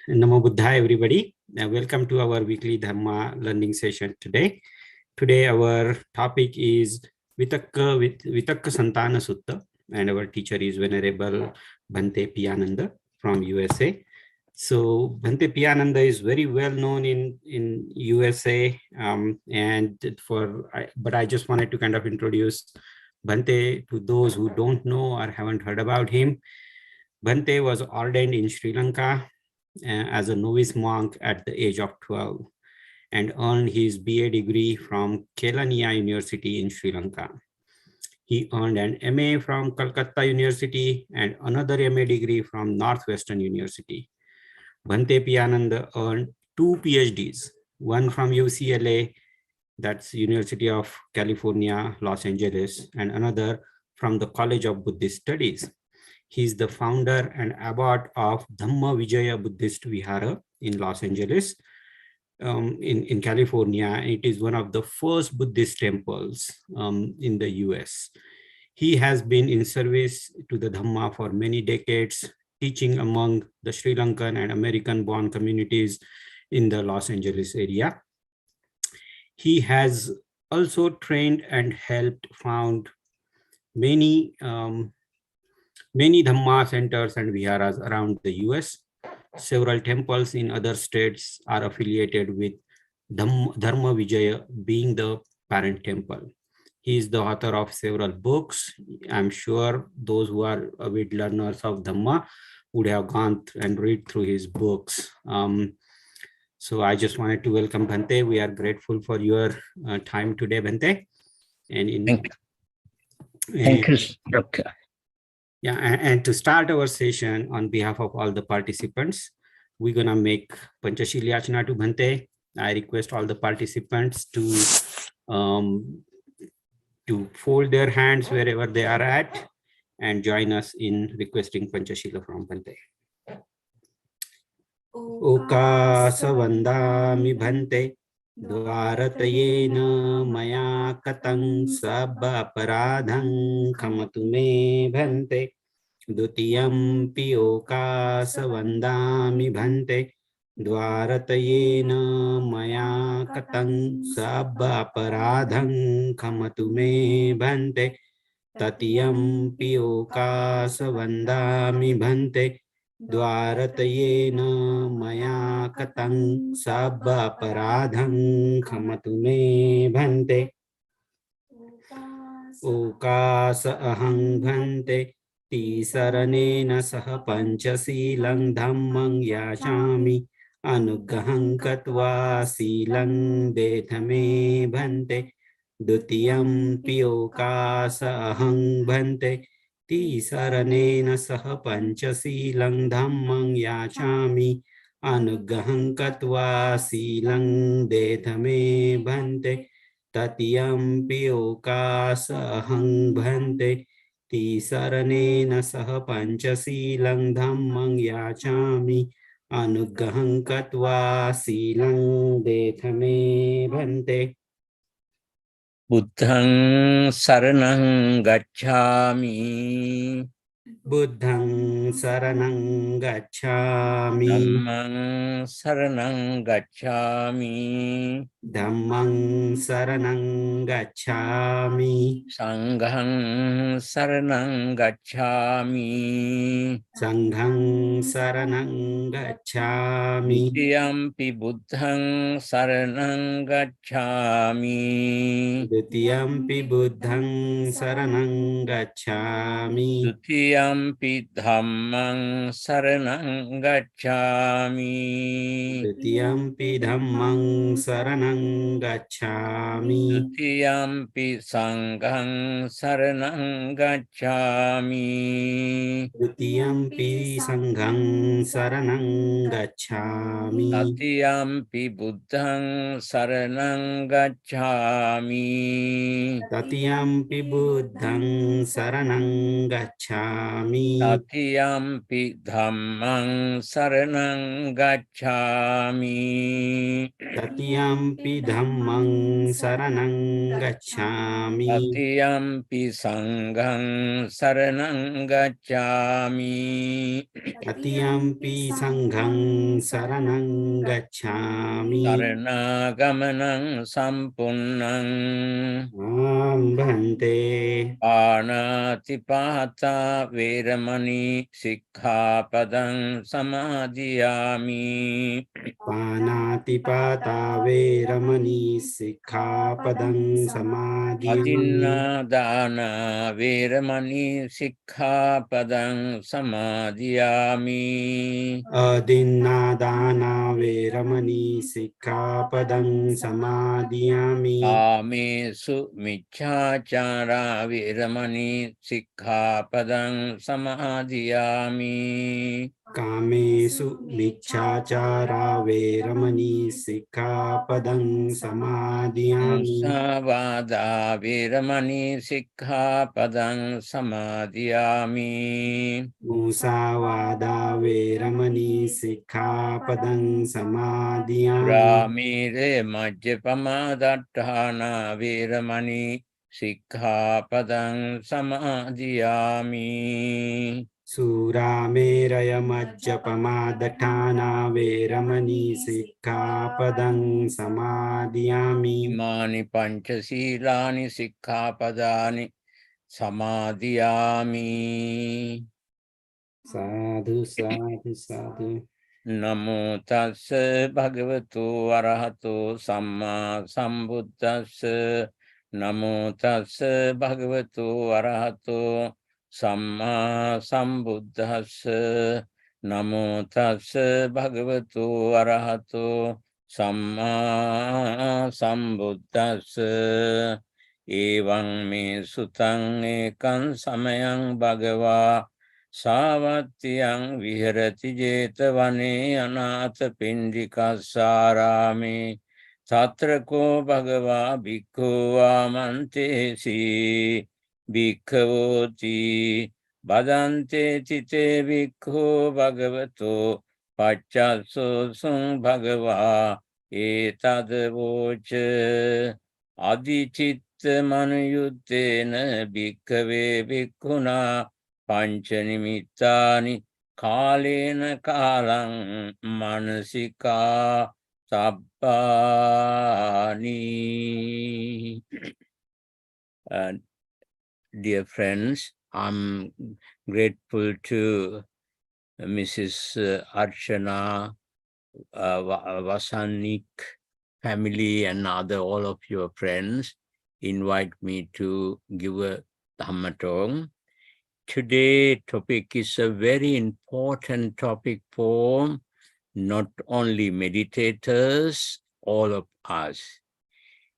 Namo Buddhaya, everybody. Welcome to our weekly Dharma learning session today. Today, our topic is Vitakkasantthana Sutta, and our teacher is Venerable Bhante Piyananda from USA. So, Bhante Piyananda is very well known in USA, but I just wanted to kind of introduce Bhante to those who don't know or haven't heard about him. Bhante was ordained in Sri Lanka as a novice monk at the age of 12 and earned his BA degree from Kelaniya University in Sri Lanka. He earned an MA from Calcutta University and another MA degree from Northwestern University. Bhante Piyananda earned 2 PhDs, one from UCLA, that's University of California, Los Angeles, and another from the College of Buddhist Studies. He's the founder and abbot of Dhamma Vijaya Buddhist Vihara in Los Angeles, in California. It is one of the first Buddhist temples in the US. He has been in service to the Dhamma for many decades, teaching among the Sri Lankan and American-born communities in the Los Angeles area. He has also trained and helped found many Dhamma centers and viharas around the US. Several temples in other states are affiliated with Dharma Vijaya being the parent temple. He is the author of several books. I'm sure those who are avid learners of Dhamma would have gone and read through his books. So I just wanted to welcome Bhante. We are grateful for your time today, Bhante. Thank you, Doctor. Yeah, and to start our session on behalf of all the participants, we're gonna make Panchashili Yachana to Bhante. I request all the participants to fold their hands wherever they are at and join us in requesting Panchashila from Bhante. Okasa vandami Bhante Dvaratayena maya katang sabba paradhang khamatu me Bhante Dutiyam pi okasa vandami Bhante Dvaratayena maya katang sabba paradhang khamatu me Bhante Tatiyam pi okasa vandami Bhante Dvaratayena maya katang sabba paradhang khamatu me Bhante Okasa ahang Bhante Tisaranena saha panchasilang dhammang yashami anugraham katva silang dethame Bhante Dutiyam pi okasa ahang Bhante Tisaranena saha panchasilang dhammang yachami anugraham katva silang dethame Bhante Tatiyam pi okasa ahang Bhante Tisaranena saha panchasilang dhammang yachami anugraham katva silang dethame Bhante Buddhang saranang gacchami. Buddhang saranang gacchami. Dhammang saranang gacchami. Dhammang saranang gacchami. Sanghang saranang gacchami. Sanghang saranang gacchami. Dutiyampi buddhang saranang gacchami. Dutiyampi buddhang saranang gacchami. Dutiyampi dhammang saranang gacchami. Dutiyampi dhammang saranang gacchami. Dutiyampi sanghang saranang gacchami. Dutiyampi sanghang saranang gacchami. Tatiyampi buddhang saranang gacchami. Tatiyampi buddhang saranang gacchami. Tatiyampi dhammang saranang gacchami. Tatiyampi dhammang saranang gacchami. Tatiyampi sanghang saranang gacchami. Tatiyampi sanghang saranang gacchami. Saranaгаmanang sampunnang. Bhante. Panatipata veramani sikkhapadang samadhiyami. Panatipata veramani sikkhapadang samadhiyami. Adinadana veramani sikkhapadang samadhiyami. Adinadana veramani sikkhapadang samadhiyami. Kamesu miccācara veramani sikkhapadang samadhiyami. Kamesu miccācara veramani sikkhapadang samadhiyami. Musavada veramani sikkhapadang samadhiyami. Musavada veramani sikkhapadang samadhiyami. Ramire majjapamadatthana veramani sikkhapadang samadhiyami. Surameraya majjapamadatthana veramani sikkhapadang samadhiyami. Imani panchasilani sikkhapadani samadhiyami. Sadhu, sadhu, sadhu. Namo tassa bhagavato arahato samma sambuddhassa. Namo tassa bhagavato arahato samma sambuddhassa. Namo tassa bhagavato arahato samma sambuddhassa. Evaṁ me sutaṁ ekam samayang bhagavā Sāvattiyang viharati jetavane anātha pindikasārāme tatra ko bhagavā bhikkhu āmantesi bhikkhavoti badante tite bhikkhu bhagavato paccāso sung bhagavā etadavoca adicitta manuyuttena bhikkave bhikkhunā Panchanimittani kalena kalang manasika tabbani. Dear friends, I'm grateful to Mrs. Archana, Vasanik family and all of your friends invite me to give a Dhamma talk. Today's topic is a very important topic for not only meditators, all of us.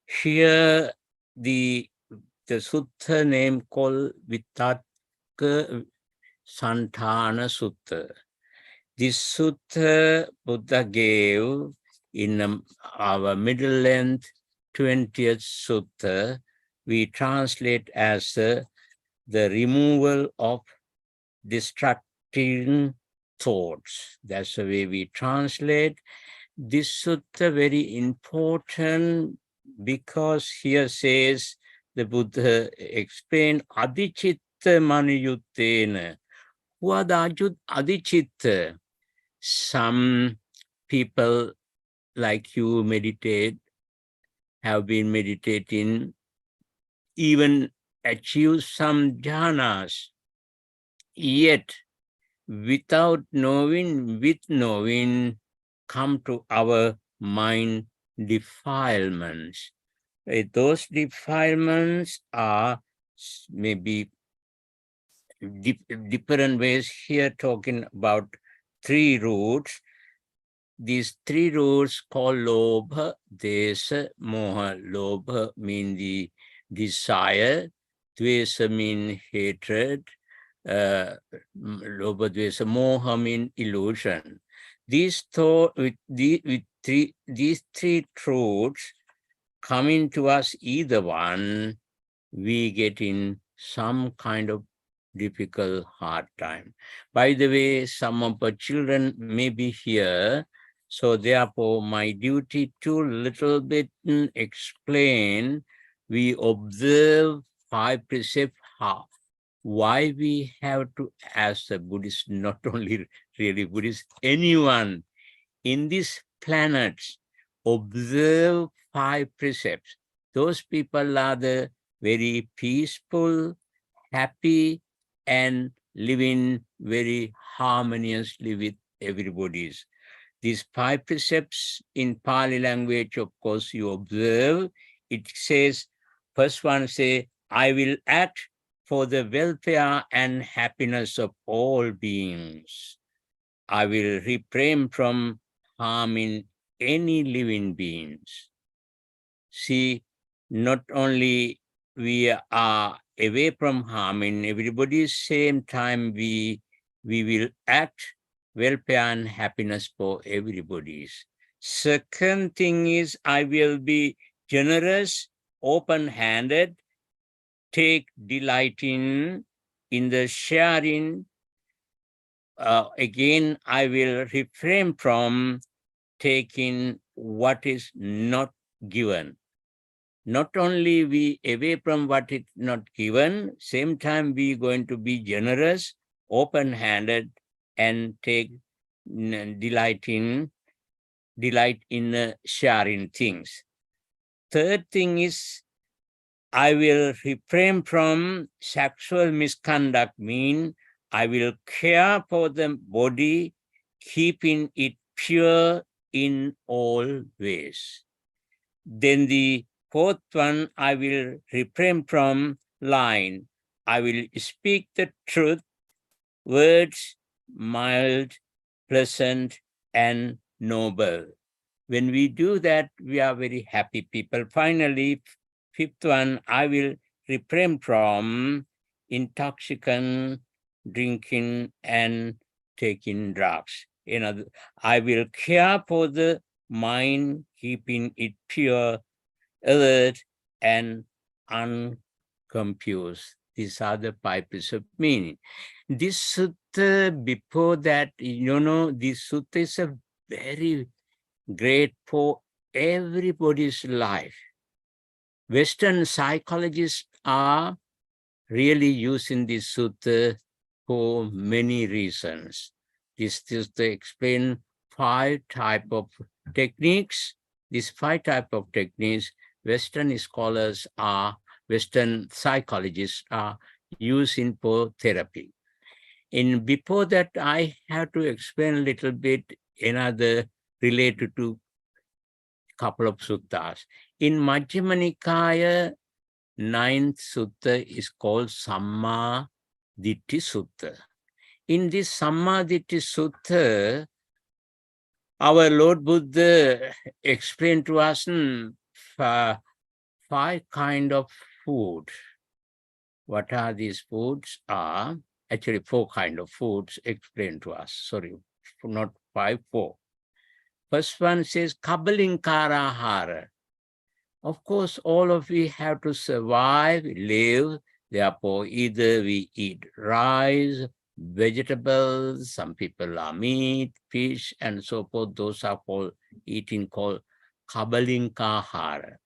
Here, the sutta name called Vitakkasantthana Sutta. This sutta Buddha gave in our middle length 20th sutta. We translate as the removal of distracting thoughts. That's the way we translate. This sutta very important because here says the Buddha explained adichitta manuyuttena. Who are the adichitta? Some people like you meditate, have been meditating, even achieve some jhanas, yet without knowing, with knowing, come to our mind defilements. Those defilements are maybe different ways. Here talking about 3 roots. These 3 roots called lobha, desa, moha. Lobha means the desire, dvesa means hatred, lobha, dvesa, moha means illusion. These these 3 truths coming to us, either one, we get in some kind of difficult, hard time. By the way, some of our children may be here, so therefore my duty to little bit explain. We observe 5 precepts, how, why we have to, as a Buddhist, not only really Buddhist, anyone in this planet, observe 5 precepts. Those people are the very peaceful, happy, and living very harmoniously with everybody's. These 5 precepts in Pali language, of course, you observe. It says, first one say, I will act for the welfare and happiness of all beings. I will refrain from harming any living beings. See, not only we are away from harming everybody, same time we will act welfare and happiness for everybody's. Second thing is, I will be generous, open-handed, take delight in the sharing. Again, I will refrain from taking what is not given. Not only we away from what is not given, same time we going to be generous, open-handed, and take delight in sharing things. Third thing is, I will refrain from sexual misconduct, mean I will care for the body, keeping it pure in all ways. Then the fourth one, I will refrain from lying. I will speak the truth, words mild, pleasant, and noble. When we do that, we are very happy people. Finally, fifth one, I will refrain from intoxicant, drinking, and taking drugs. I will care for the mind, keeping it pure, alert, and unconfused. These are the 5 precepts of meaning. This sutta, before that, this sutta is a very great for everybody's life. Western psychologists are really using this sutta for many reasons. This sutta explains 5 types of techniques. These 5 types of techniques, Western scholars Western psychologists are using for therapy. And before that, I have to explain a little bit another related to couple of suttas. In Majjhima Nikaya, 9th sutta is called Samma Ditti Sutta. In this Samma Ditti Sutta, our Lord Buddha explained to us 5 kinds of food. What are these foods? Actually 4 kinds of foods explained to us. Sorry, not 5, 4. First one says Kabalinkara Hara. Of course, all of we have to survive, live. Therefore, either we eat rice, vegetables, some people are meat, fish, and so forth. Those are called Kabalinkahara.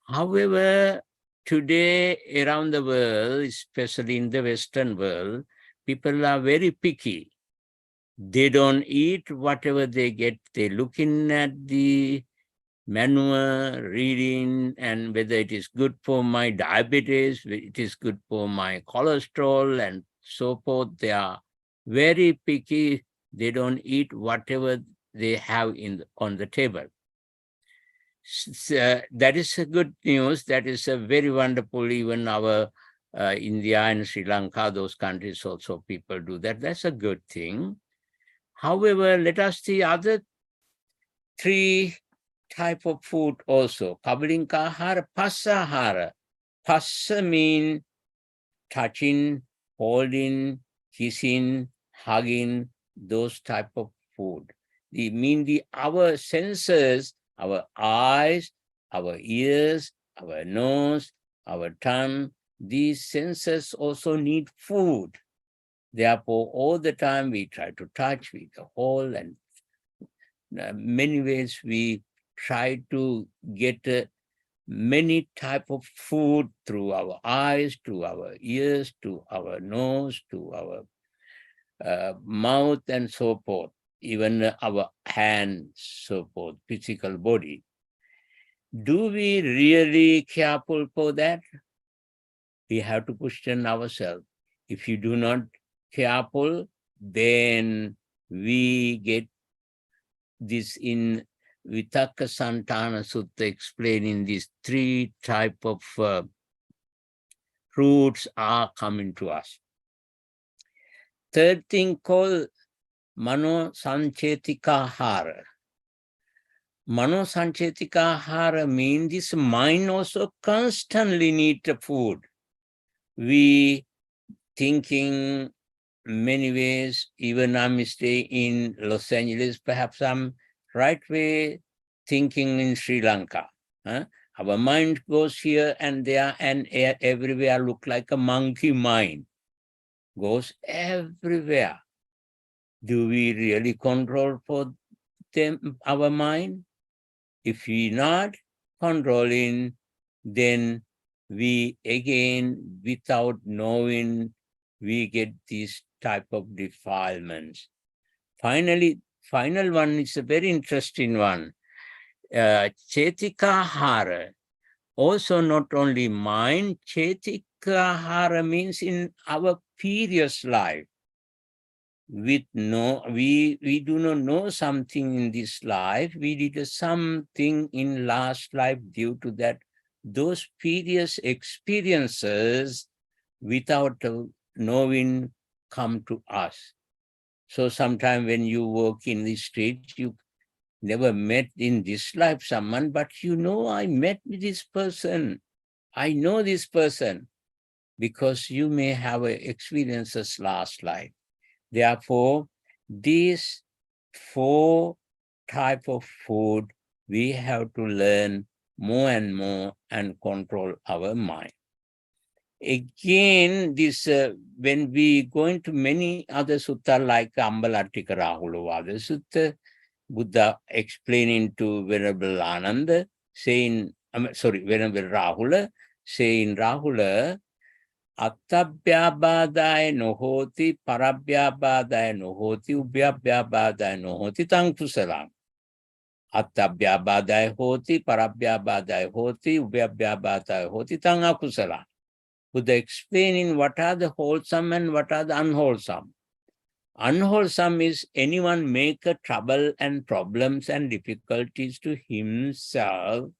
However, today around the world, especially in the Western world, people are very picky. They don't eat whatever they get. They're looking at the manual, reading, and whether it is good for my diabetes, it is good for my cholesterol, and so forth. They are very picky. They don't eat whatever they have on the table. That is a good news. That is a very wonderful. Even our India and Sri Lanka, those countries also people do that. That's a good thing. However, let us see other 3 type of food also. Kabalinkahara, Passahara. Passa mean touching, holding, kissing, hugging, those type of food. Our senses, our eyes, our ears, our nose, our tongue, these senses also need food. Therefore, all the time we try to touch with the whole, and many ways we try to get many type of food through our eyes, to our ears, to our nose, to our mouth, and so forth, even our hands, so forth, physical body. Do we really careful for that? We have to question ourselves. If you do not careful, then we get this in Vitakkasantthana Sutta, explaining these three type of fruits are coming to us. Third thing called Mano Sanchetikahara. Mano Sanchetikahara means this mind also constantly needs the food. We thinking many ways, even I'm staying in Los Angeles, perhaps I'm right way thinking in Sri Lanka. Our mind goes here and there and everywhere, look like a monkey mind. Goes everywhere. Do we really control for them, our mind? If we not controlling, then we again, without knowing, we get these type of defilements. Finally, final one is a very interesting one. Chetikahara. Also not only mind, Chetikahara means in our previous life. We do not know something in this life. We did something in last life, due to that, those previous experiences without knowing come to us. So sometime when you walk in the street, you never met in this life someone, but you know, I met this person. I know this person, because you may have experiences last life. Therefore, these four type of food, we have to learn more and more and control our mind. Again, this when we go into many other sutta like Ambalattika Rahulavada Sutta, Buddha explaining to Venerable Ananda, saying, Venerable Rahula, saying, Rahula, Attabhyabhadaya nohoti, parabhyabhadaya nohoti, ubhyabhyabhadaya nohoti, tang kusalam. Attabhyabhadaya hoti, parabhyabhadaya hoti, ubhyabhyabhadaya hoti, tang akusalam. Buddha explaining what are the wholesome and what are the unwholesome. Unwholesome is anyone make a trouble and problems and difficulties to himself.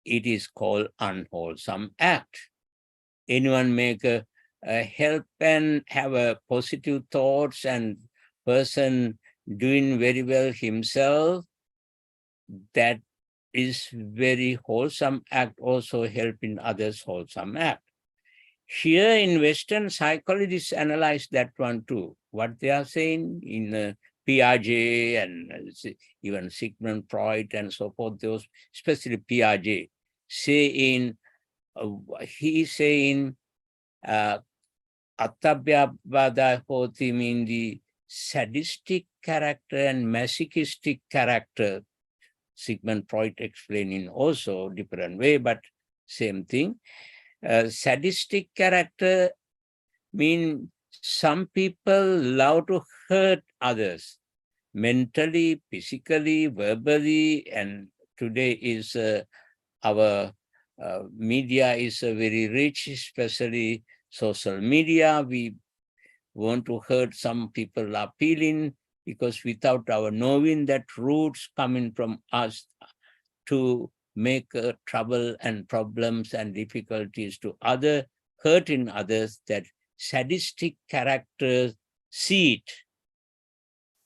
It is called unwholesome act. Anyone make a help and have a positive thoughts and person doing very well himself, that is very wholesome act, also helping others wholesome act. Here in Western psychologists analyze that one too. What they are saying in Piaget and even Sigmund Freud and so forth, those, especially Piaget, saying, he is saying, Attabhyabhadaya hoti mean the sadistic character and masochistic character. Sigmund Freud explaining also different way, but same thing. Sadistic character mean some people love to hurt others, mentally, physically, verbally, and today is our media is very rich, especially social media. We want to hurt, some people are feeling, because without our knowing that roots coming from us to make trouble and problems and difficulties to other, hurting others, that sadistic character seed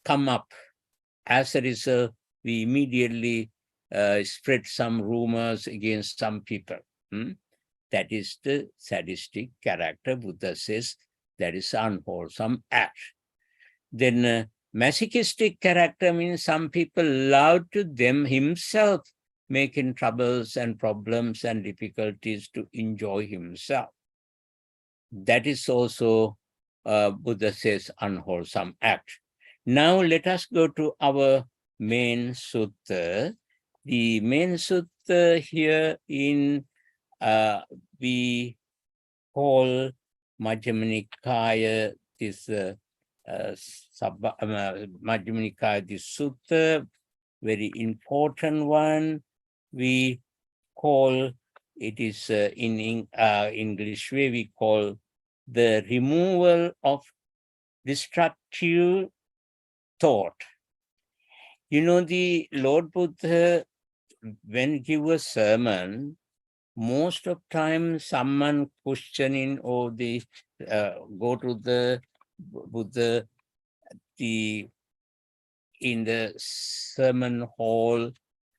come up. As a result, we immediately spread some rumors against some people. That is the sadistic character. Buddha says that is unwholesome act. Then masochistic character means some people love to them himself, making troubles and problems and difficulties to enjoy himself. that is also, Buddha says, unwholesome act. Now let us go to our main sutta. The main sutta here in we call Majjhima Nikaya, this Majjhima Nikaya, this sutta, very important one. We call it is in English way, we call the removal of destructive thought. You know, the Lord Buddha, when he give a sermon, most of time someone questioning or they go to the Buddha in the sermon hall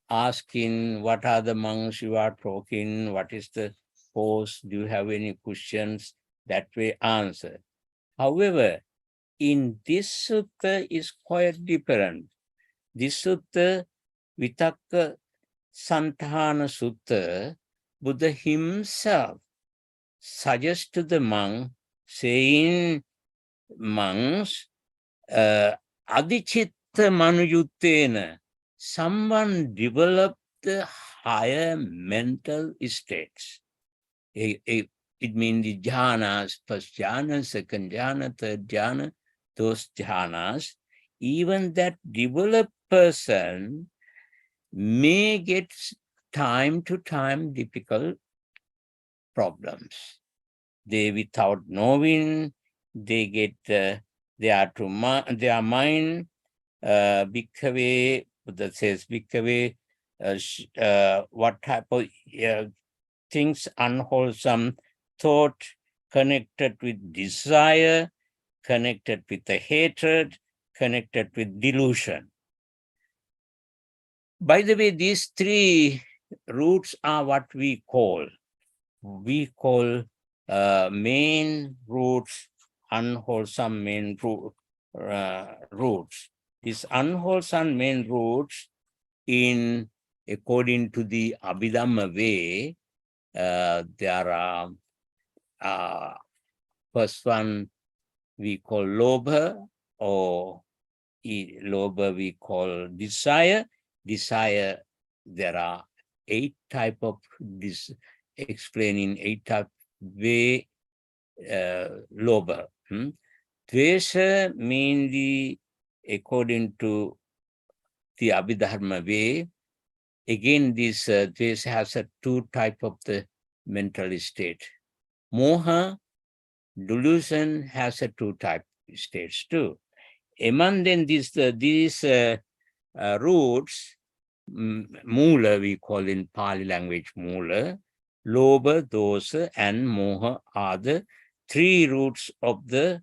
asking, what are the monks you are talking, what is the course, do you have any questions? That way answer. However, in this sutta is quite different. This sutta, Vitakkasantthana Sutta, Buddha himself suggests to the monk, saying, monks, adichitta manuyuttena, someone developed the higher mental states. It means the jhanas, first jhana, second jhana, third jhana, those jhanas. Even that developed person may get time to time difficult problems. They, without knowing, they get their mind, bhikkhave, Buddha says, bhikkhave, what type of things, unwholesome thought, connected with desire, connected with the hatred, connected with delusion. By the way, these three roots are what we call main roots, unwholesome main roots. These unwholesome main roots, according to the Abhidhamma way, there are first one we call lobha, or lobha we call desire. Desire, there are 8 type of this, explaining 8 type way lobha. Dvesha mainly according to the Abhidharma way. Again, this dvesha has a 2 type of the mental state. Moha, delusion, has a 2 type states too. Among them, these roots, mula we call in Pali language mula, lobha, dosa, and moha are the 3 roots of the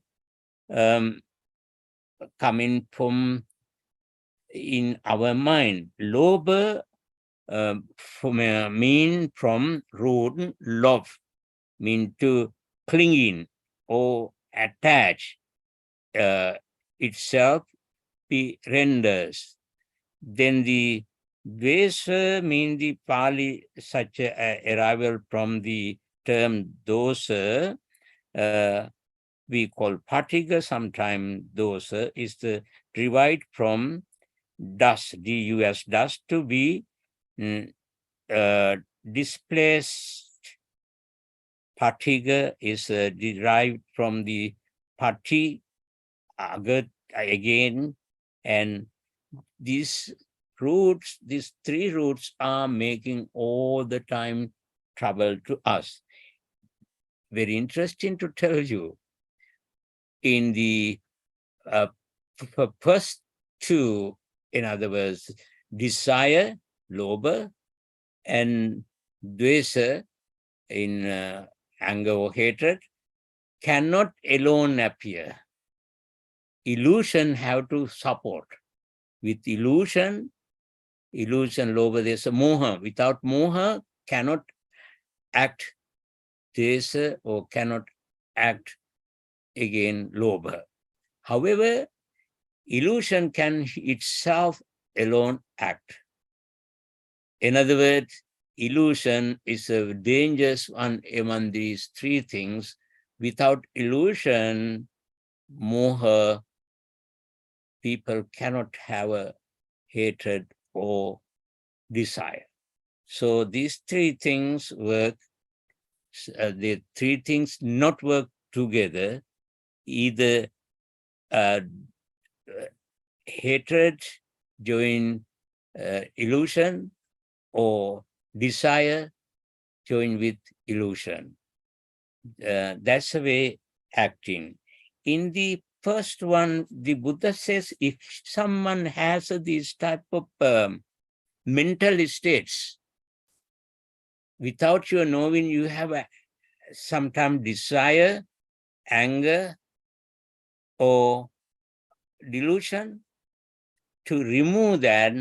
coming from in our mind. Lobha mean from root love, mean to clinging or attach itself, be renders. Then the dvesa mean the Pali, such a arrival from the term dosa, we call patiga, sometimes dosa, is the derived from dust, D-U-S, dust, to be displaced. Patiga is derived from the pati, again, and these roots, these 3 roots are making all the time trouble to us. Very interesting to tell you, in the first 2, in other words, desire, lobha, and dvesa, in anger or hatred, cannot alone appear. Illusion have to support. With illusion, lobha, there's a moha. Without moha, cannot act dvesa, or cannot act again lobha. However, illusion can itself alone act. In other words, illusion is a dangerous one among these 3 things, without illusion, moha, people cannot have a hatred or desire. So these three things work, the three things not work together, either hatred join illusion or desire join with illusion. That's the way acting. In the first one, the Buddha says if someone has these type of mental states, without your knowing, you have sometimes desire, anger, or delusion. To remove that,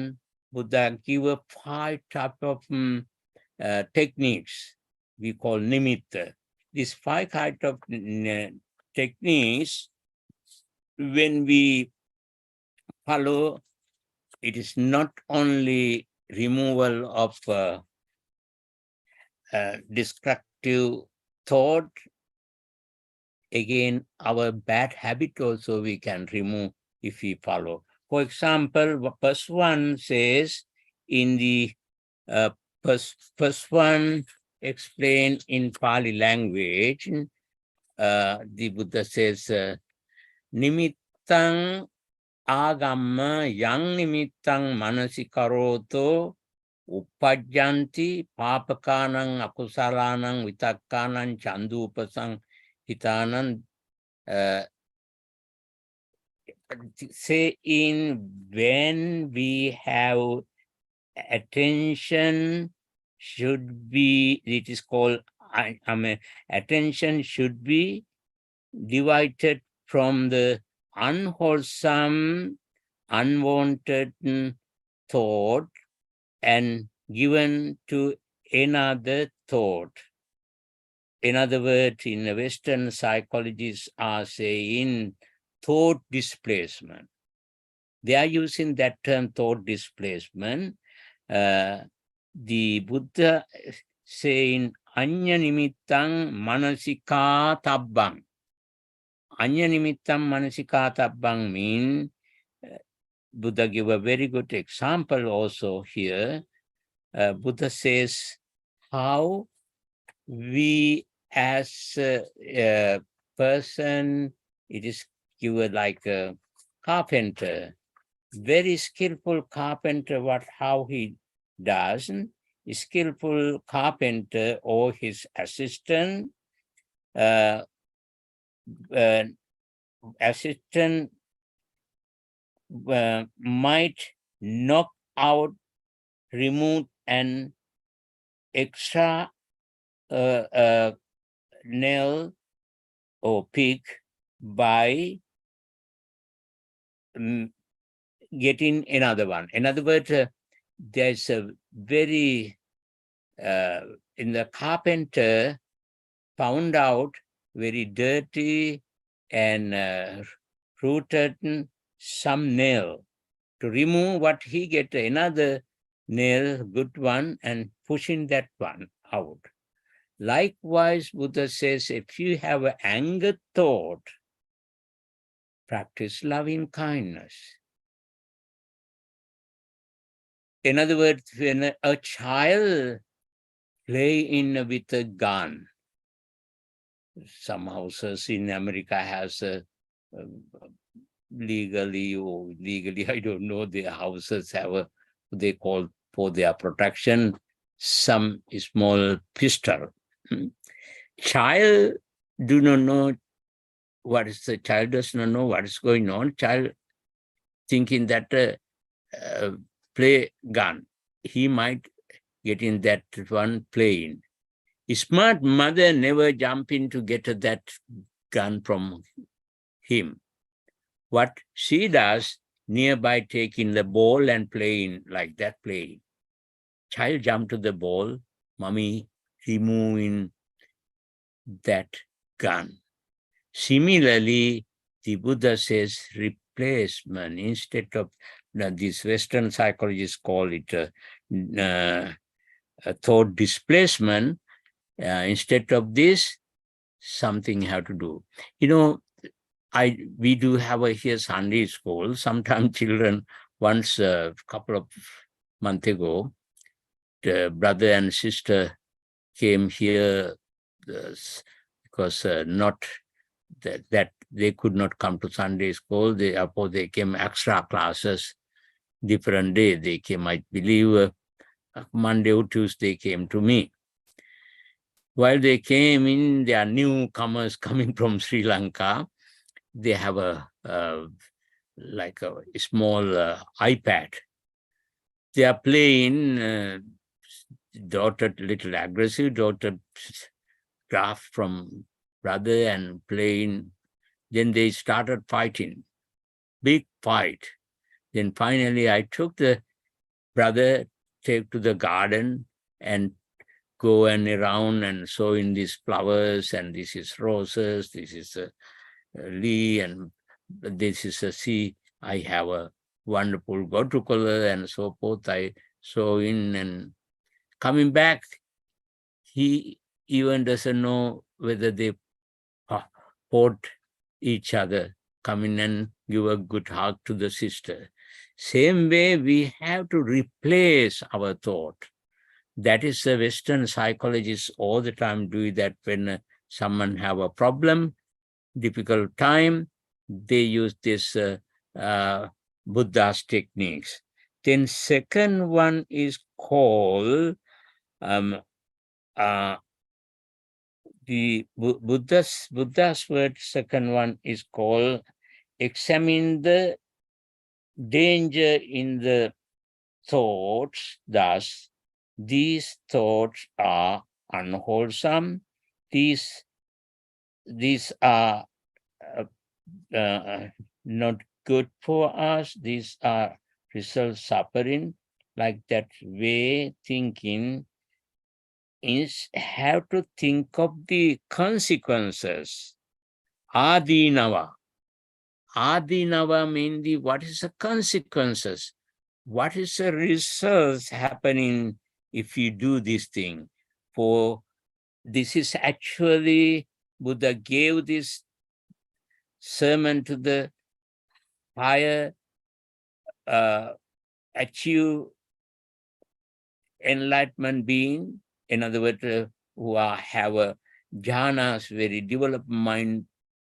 Buddha give a 5 type of techniques we call nimitta. These 5 type of techniques, when we follow, it is not only removal of destructive thought, again, our bad habit also we can remove if we follow. For example, the first one says in the first one explained in Pali language, the Buddha says, Nimittang agamma yang nimittang manasikaroto uppajjanti papakanang akusalanang vitakkanang chandupasang hitanang. Saying when we have attention should be, it is called, attention should be divided from the unwholesome, unwanted thought and given to another thought. In other words, in the Western psychologists are saying thought displacement. They are using that term, thought displacement. The Buddha saying anya nimittang manasika tabbang. Anya nimittang manasika tabbang means, Buddha give a very good example also here. Buddha says how we as a person, it is given like a carpenter, very skillful carpenter, how he does, skillful carpenter or his assistant, might knock out, remove an extra nail or pick by getting another one. In other words, there's a very, in the carpenter found out very dirty and rooted some nail. To remove what he get another nail, good one, and pushing that one out. Likewise, Buddha says, if you have an anger thought, practice loving kindness. In other words, when a child play with a gun, some houses in America has legally or illegally, I don't know, their houses have a, they call for their protection, some small pistol. Child do not know what is the child does not know what is going on. Child thinking that play gun, he might get in that one playing. Smart mother never jump in to get that gun from him. What she does, nearby taking the ball and playing like that playing. Child jump to the ball, mommy removing that gun. Similarly, the Buddha says replacement instead of these Western psychologists call it a thought displacement. Instead of this, something have to do. We do have here Sunday school. Sometimes children, once a couple of months ago, the brother and sister came here because not that they could not come to Sunday school. They came extra classes, different day. They came, I believe, Monday or Tuesday came to me. While they came in, they are newcomers coming from Sri Lanka. They have a small iPad. They are playing. Daughter little aggressive. Daughter draft from brother and playing. Then they started fighting, big fight. Then finally, I took the brother, take to the garden and go and around and show in these flowers, and this is roses, this is a lee, and this is a sea. I have a wonderful watercolor and so forth. I show in, and coming back, he even doesn't know whether they fought each other. Come in and give a good hug to the sister. Same way, we have to replace our thought. That is the Western psychologists all the time do that. When someone have a problem, difficult time, they use this Buddha's techniques. Then second one is called the Buddha's word. Second one is called examine the danger in the thoughts. Thus, these thoughts are unwholesome. These are not good for us. These are result suffering. Like that way thinking is have to think of the consequences. Adinava. Adinava means what is the consequences? What is the results happening if you do this thing? For this is actually, Buddha gave this sermon to the higher achieve enlightenment being, in other words, who have a jhanas, very developed mind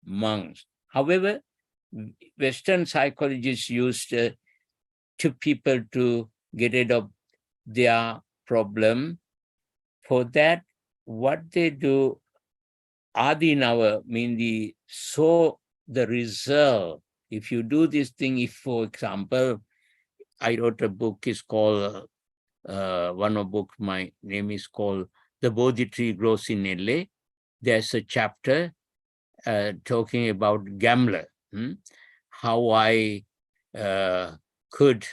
monks. However, Western psychologists used to people to get rid of their problem. For that, what they do, adinava, mean the result. If you do this thing, if, for example, I wrote a book, is called, one of book, my name is called The Bodhi Tree Grows in LA. There's a chapter talking about gambler, how I could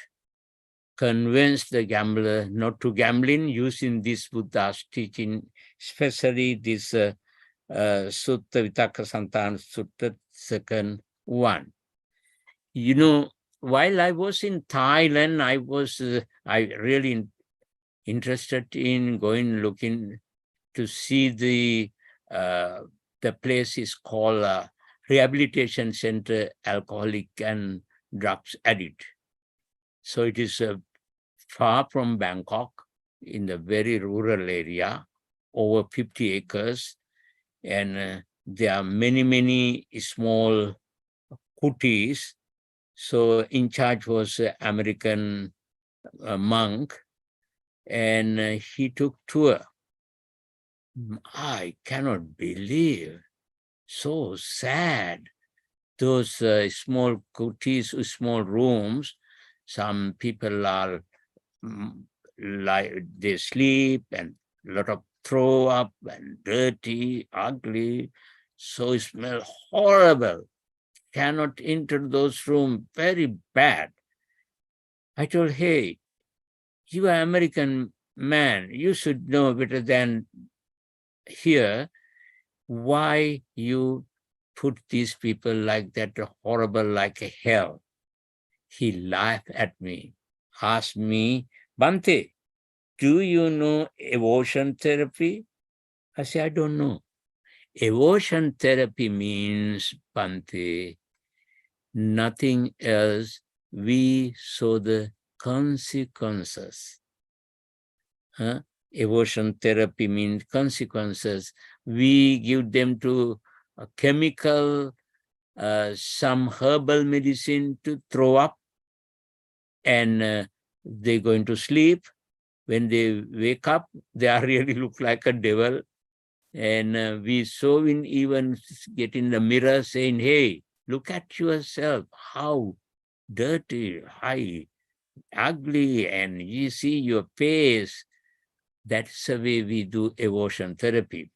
convince the gambler not to gambling using this Buddha's teaching, especially this Sutta, Vitakkasantthana Sutta, second one. While I was in Thailand, I really interested in looking to see the place is called Rehabilitation Center, Alcoholic and Drugs Addict. So it is far from Bangkok, in the very rural area, over 50 acres. And there are many small kutis. So in charge was an American monk, and he took tour. I cannot believe, so sad. Those small kutis, small rooms, some people are they sleep, and a lot of throw up and dirty, ugly, so it smell horrible. Cannot enter those rooms, very bad. I told, hey, you are American man, you should know better than here. Why you put these people like that, horrible, like a hell? He laughed at me, asked me, Bhante, do you know evolution therapy? I said, I don't know. Evotion therapy means, Bhante, nothing else. We saw the consequences. Evotion therapy means consequences. We give them to a chemical, some herbal medicine to throw up, and they're going to sleep. When they wake up, they are really look like a devil. And we so in even get in the mirror saying, hey, look at yourself, how dirty, high, ugly, and you see your face. That's the way we do evotion therapy.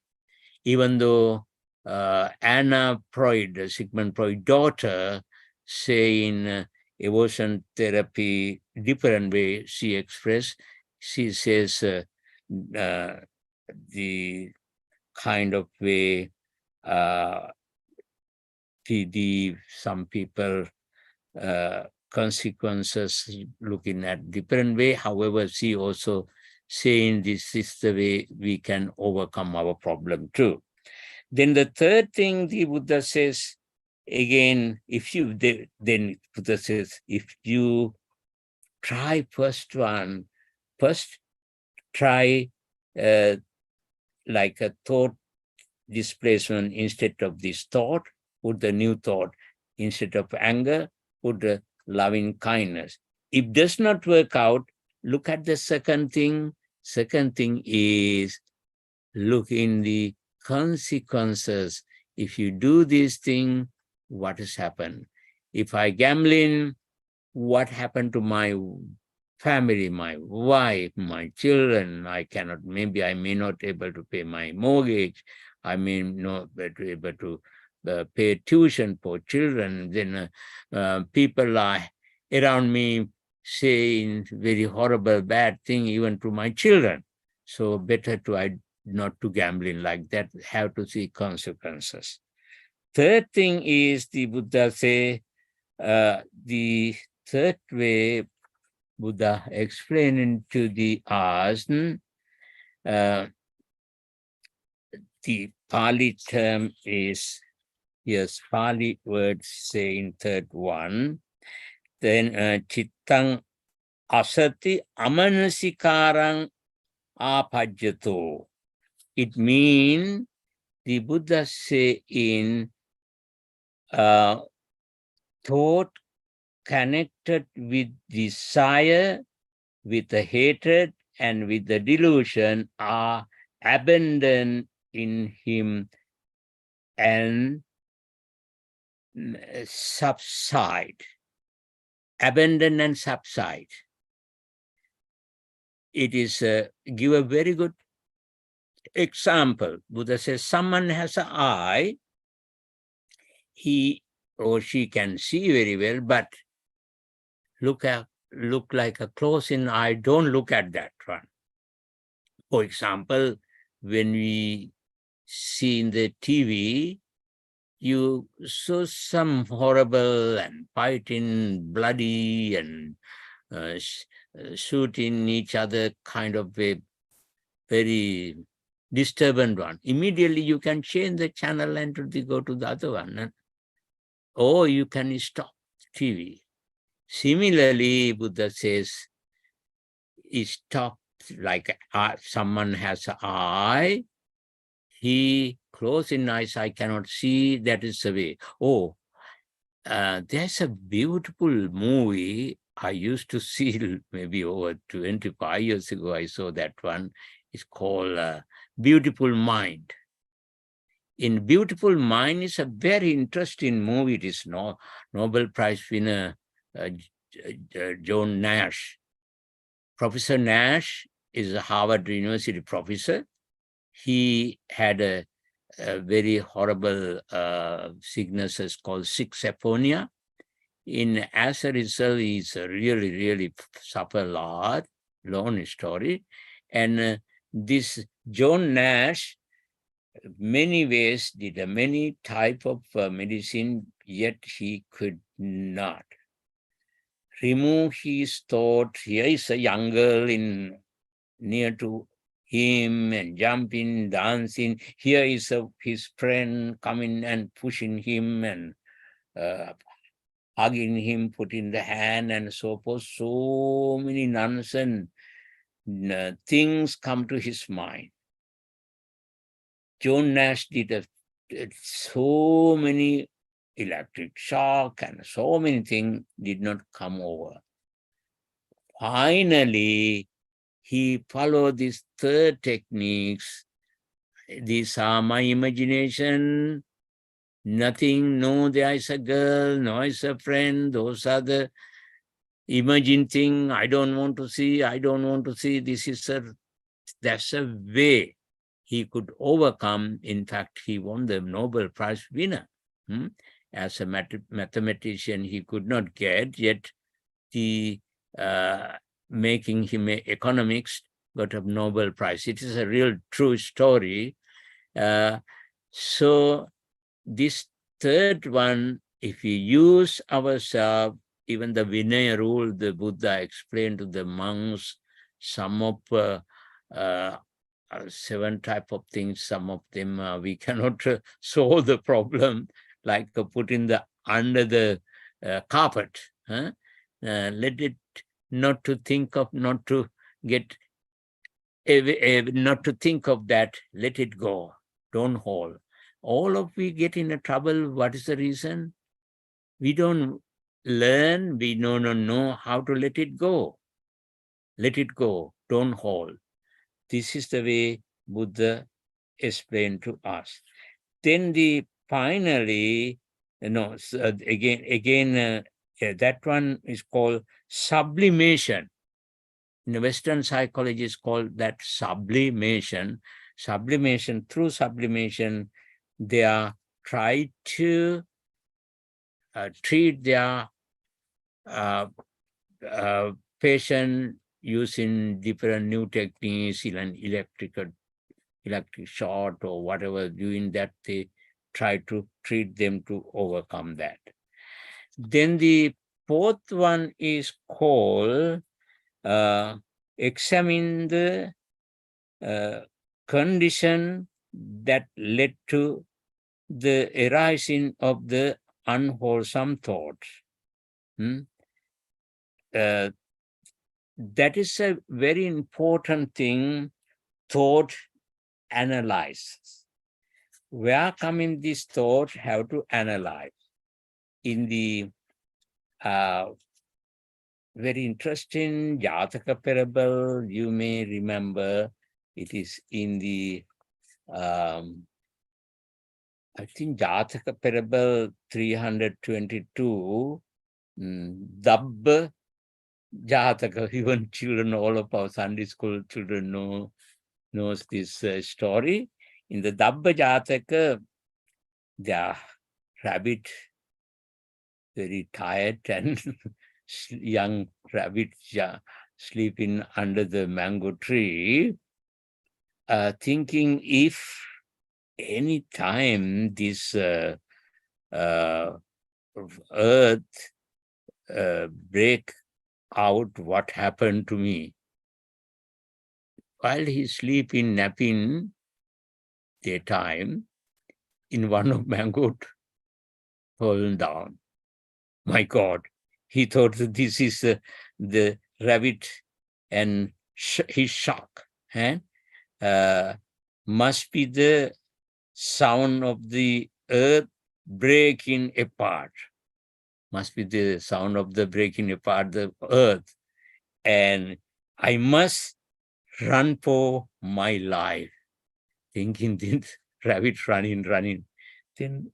Even though Anna Freud, Sigmund Freud's daughter, saying evotion therapy different way she expressed, she says the kind of way some people consequences looking at different way. However, she also saying this is the way we can overcome our problem too. Then the third thing the Buddha says, again, then Buddha says, if you try first try like a thought displacement instead of this thought, put the new thought. Instead of anger, put the loving kindness. If does not work out, look at the second thing. Second thing is look in the consequences. If you do this thing, what has happened? If I gambling, what happened to my family, my wife, my children? Maybe I may not able to pay my mortgage. I may not be able to pay tuition for children. Then people are around me saying very horrible, bad thing even to my children. So better not to gambling like that, have to see consequences. Third thing is the Buddha say, the third way Buddha explaining to the us, the Pali term is, yes, Pali word saying third one, then chittang asati amanasikarang apajyato. It means the Buddha say in thought connected with desire, with the hatred, and with the delusion are abandoned in him and subside. Abandon and subside. It is give a very good example. Buddha says someone has an eye, he or she can see very well, but look like a close-in eye, don't look at that one. For example, when we see in the TV, you saw some horrible and fighting, bloody, and shooting each other kind of a very disturbing one. Immediately you can change the channel and go to the other one. Or you can stop TV. Similarly, Buddha says, stop like someone has an eye, he closed in eyes, I cannot see, that is the way. Oh, there's a beautiful movie I used to see maybe over 25 years ago. I saw that one. It's called Beautiful Mind. In Beautiful Mind is a very interesting movie. It is Nobel Prize winner John Nash. Professor Nash is a Harvard University professor. He had a very horrible sicknesses called schizophrenia. As a result, he's really, really suffer a lot, long story. And this John Nash, many ways, did many type of medicine, yet he could not remove his thought. Here is a young girl near to him and jumping, dancing. Here is his friend coming and pushing him and hugging him, putting the hand and so forth. So many nonsense things come to his mind. John Nash did so many electric shock and so many things did not come over. Finally, he followed these third techniques. These are my imagination. Nothing, no, there is a girl, no, is a friend. Those are the imagined thing. I don't want to see, I don't want to see. That's a way he could overcome. In fact, he won the Nobel Prize winner. As a mathematician, he could not get, yet the making him an economist got a Nobel Prize. It is a real true story. So this third one, if we use ourselves, even the Vinaya rule, the Buddha explained to the monks, some of 7 type of things, some of them we cannot solve the problem, like putting the under the carpet. Let it not to think of, not to get, not to think of that, let it go, don't hold. All of we get in a trouble. What is the reason? We don't learn, we don't know how to let it go. Let it go, don't hold. This is the way Buddha explained to us. Then finally, again, that one is called sublimation. In Western psychology, is called that sublimation. Sublimation, through sublimation, they are try to treat their patient using different new techniques, even electric shot or whatever, doing that, they try to treat them to overcome that. Then the fourth one is called examine the condition that led to the arising of the unwholesome thoughts. That is a very important thing, thought analysis. Where coming these thoughts, have to analyze. In the very interesting Jataka parable, you may remember, it is in the I think Jataka parable 322, Dabba Jataka. Even children, all of our Sunday school children knows this story. In the Dabba Jataka, the rabbit, very tired, and young rabbit sleeping under the mango tree, thinking if any time this earth break out, what happened to me? While he's sleeping, napping, daytime, in one of mango fallen down. My God, he thought that this is the rabbit, and he's shocked. Must be the sound of the earth breaking apart. Must be the sound of the breaking apart the earth. And I must run for my life. Thinking this rabbit running. Then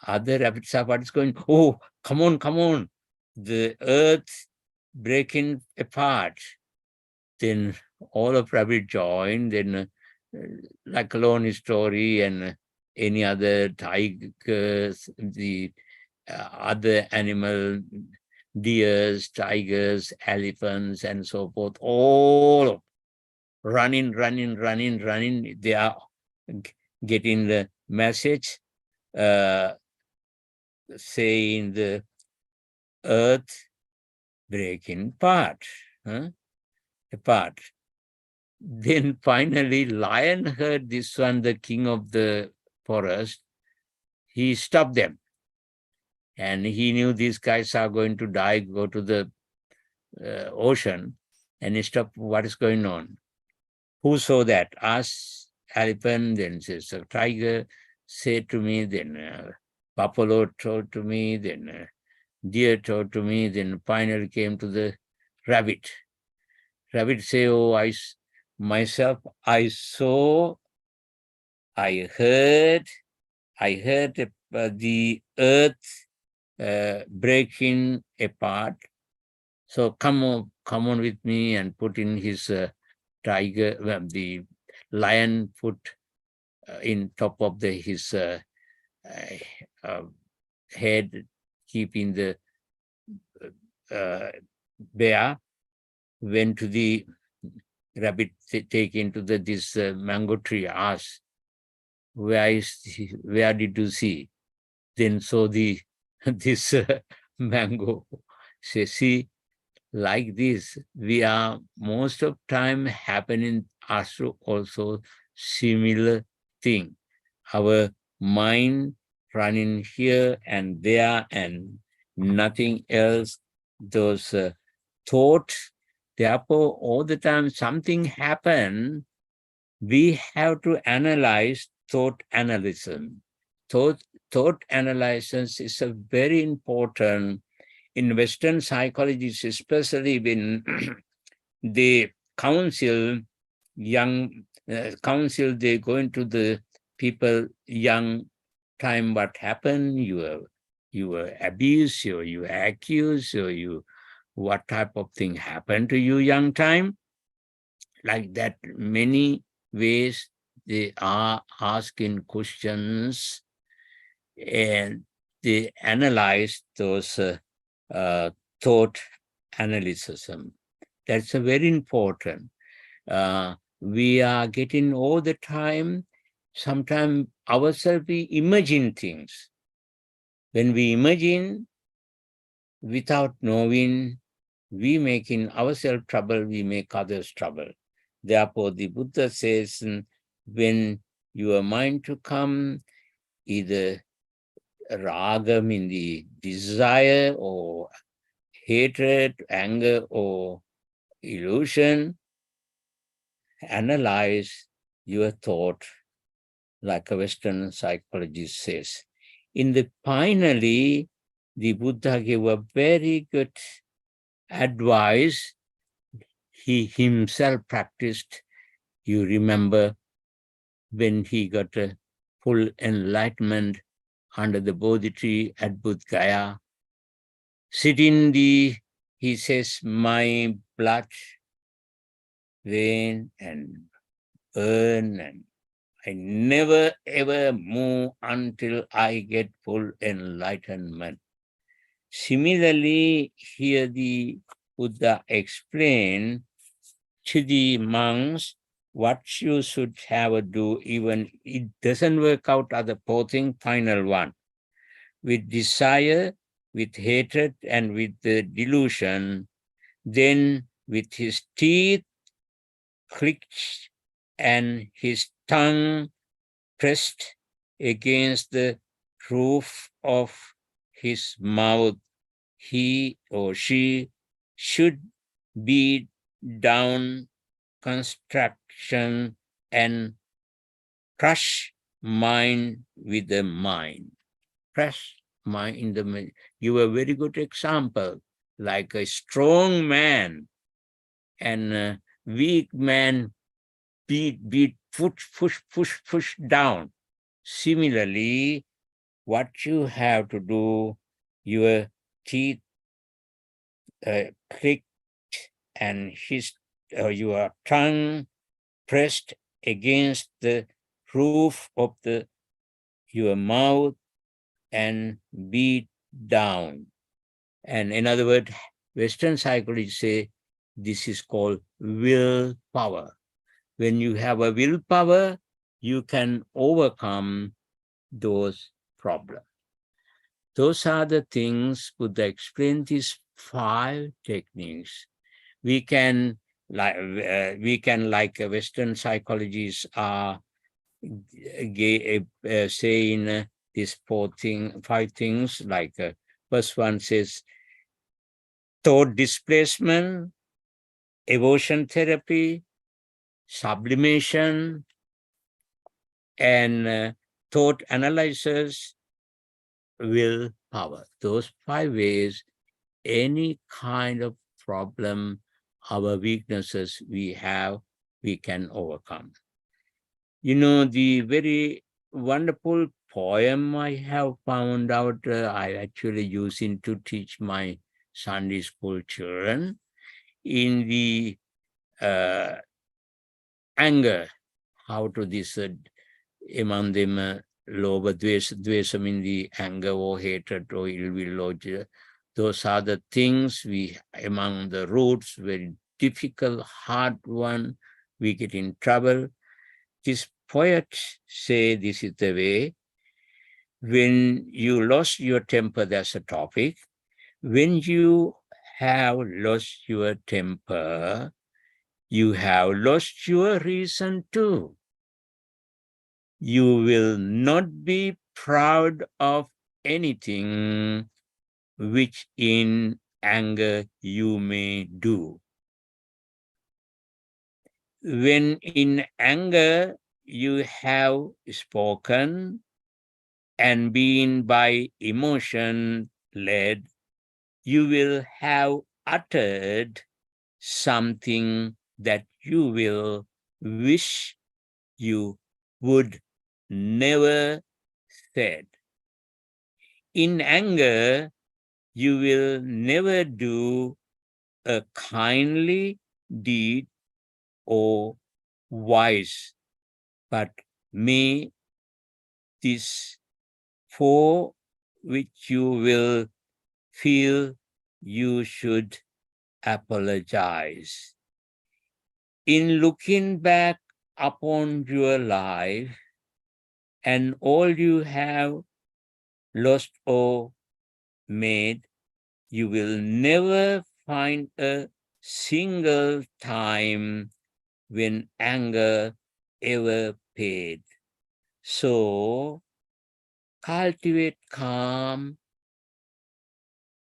other rabbits are what's going, oh, come on. The earth breaking apart. Then all of rabbit join, then like alone story and any other tigers, the other animal, deers, tigers, elephants, and so forth, all running. They are getting the message saying the earth breaking apart. Then finally, lion heard this one, the king of the forest. He stopped them. And he knew these guys are going to die, go to the ocean. And he stopped, what is going on? Who saw that? Asked elephant, then says a tiger, said to me, then buffalo told to me, then deer told to me, then finally came to the rabbit. Rabbit say, oh, myself, I saw, I heard the earth breaking apart. So come on with me, and put in his tiger, the lion put in top of his head, keeping the bear, went to the rabbit, take into this mango tree, asked, where did you see? Then saw this mango. Say, see, like this, we are most of time happening also similar thing. Our mind running here and there and nothing else. Those thoughts, therefore, all the time something happen, we have to analyze thought analysis. Thought analysis is a very important in Western psychology, especially when they counsel they go into the people young time, what happened, you were abused, or you were accused, or what type of thing happened to you young time. Like that, many ways they are asking questions, and they analyze those thought analysis. That's a very important. We are getting all the time, sometimes ourselves, we imagine things. When we imagine without knowing, we making ourselves trouble, we make others trouble. Therefore, the Buddha says, when your mind to come, either raga mean the desire, or hatred, anger, or illusion, analyze your thought, like a Western psychologist says. Finally, the Buddha gave a very good advice. He himself practiced. You remember when he got a full enlightenment under the Bodhi tree at Bodh Gaya. Sitting he says, my blood vein and burn, and I never ever move until I get full enlightenment. Similarly, here the Buddha explained to the monks what you should have to do, even it doesn't work out at the final one. With desire, with hatred, and with the delusion, then with his teeth clinched and his tongue pressed against the roof of his mouth, he or she should beat down construction and crush mind with the mind. Crush mind in the mind. Give a very good example, like a strong man and a weak man beat, push down. Similarly, what you have to do, your teeth clicked and your tongue pressed against the roof of your mouth and beat down. And in other words, Western psychology say this is called willpower. When you have a willpower, you can overcome those problems. Those are the things Buddha explained, these 5 techniques. We can like we can, like Western psychologists are saying these five things, like first one says thought displacement, evocation therapy, sublimation, and thought analysis, willpower. Those 5 ways, any kind of problem, our weaknesses we have, we can overcome. You know, the very wonderful poem I have found out, I actually using to teach my Sunday school children in the anger, how to this among them lobha, dvesam in the anger or hatred or ill will or those are the things we among the roots, very difficult, hard one, we get in trouble. These poets say this is the way. When you lost your temper, that's a topic. When you have lost your temper, you have lost your reason too. You will not be proud of anything which in anger you may do. When in anger you have spoken and been by emotion led, you will have uttered something that you will wish you would never said. In anger, you will never do a kindly deed or wise, but may this for which you will feel you should apologize. In looking back upon your life and all you have lost or made, you will never find a single time when anger ever paid. So cultivate calm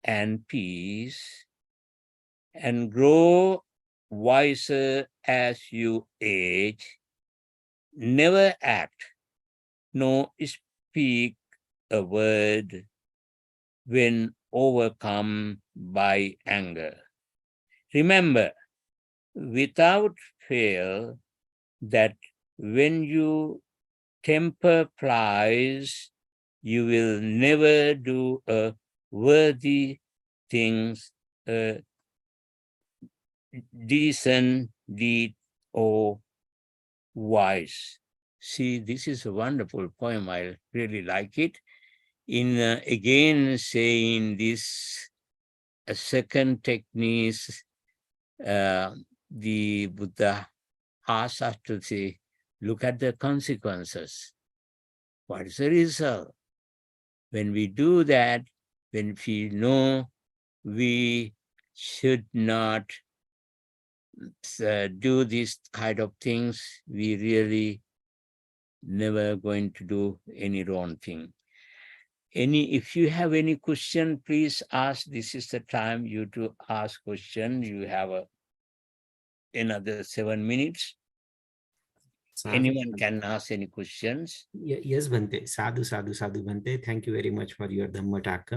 and peace and grow wiser as you age. Never act nor speak a word when overcome by anger. Remember, without fail, that when you temper flies, you will never do a worthy things, a decent deed, or wise. See, this is a wonderful poem. I really like it. In again saying this, a second technique, the Buddha asks us to say, look at the consequences. What is the result? When we do that, when we know we should not do these kind of things, we really never going to do any wrong thing. If you have any question, please ask. This is the time you to ask question. You have another 7 minutes. Anyone can ask any questions. Yes, Bhante. Sadhu, sadhu, sadhu, Bhante. Thank you very much for your Dhamma talk.